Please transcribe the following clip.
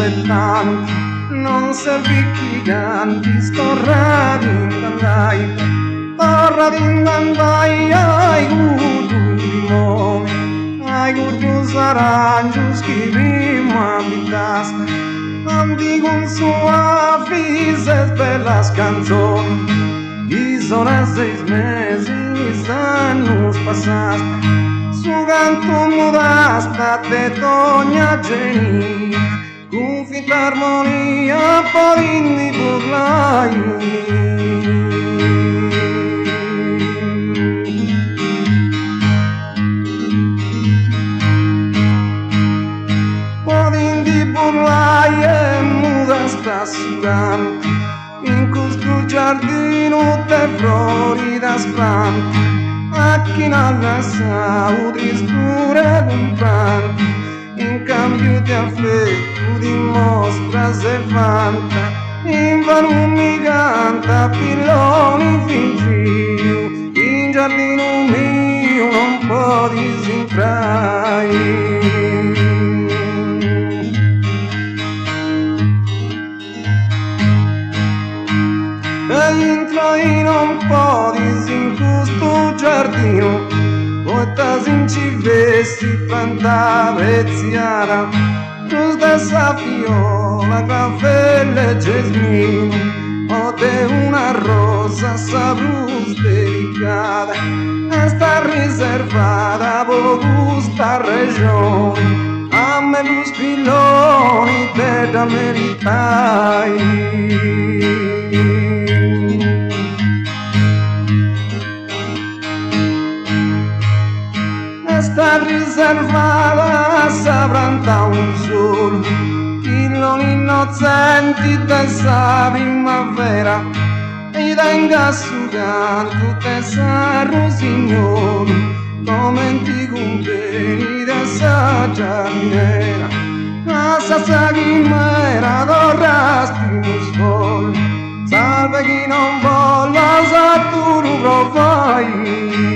aspettando, non servì chi canti, sto radindandai, ai gudu di momi, ai gudu sarangius chi prima abitas, andi con suavises per las canzoni, y son a 6 meses años pasas, su canto mudaste te toña geni, con fita armonia podindi burlai. Podindi burlai e mudaste a su canto, in questo giardino te floridas plantas, a chi non la sa udristure comprante, in cambio di affetto dimostra se fanta, in valumi canta pilloni fingiu, in giardino mio non può disinfrai. Entra in un po' in questo giardino, poi in ci vesti fantaveziara, tu stessa fiola, caffè e gesmino, o te una rosa sabrus delicata, e sta riservata per questa regione, a me lo spilloni te da meritai. Sta riservata sapranta un solo, chi non innocenti dessa primavera, e tenga su canto dessa rosignolo, come ti conveni dessa giardiniera, la stessa chimera dorrasti un sfoglio, salve chi non volla sa tu lo provai.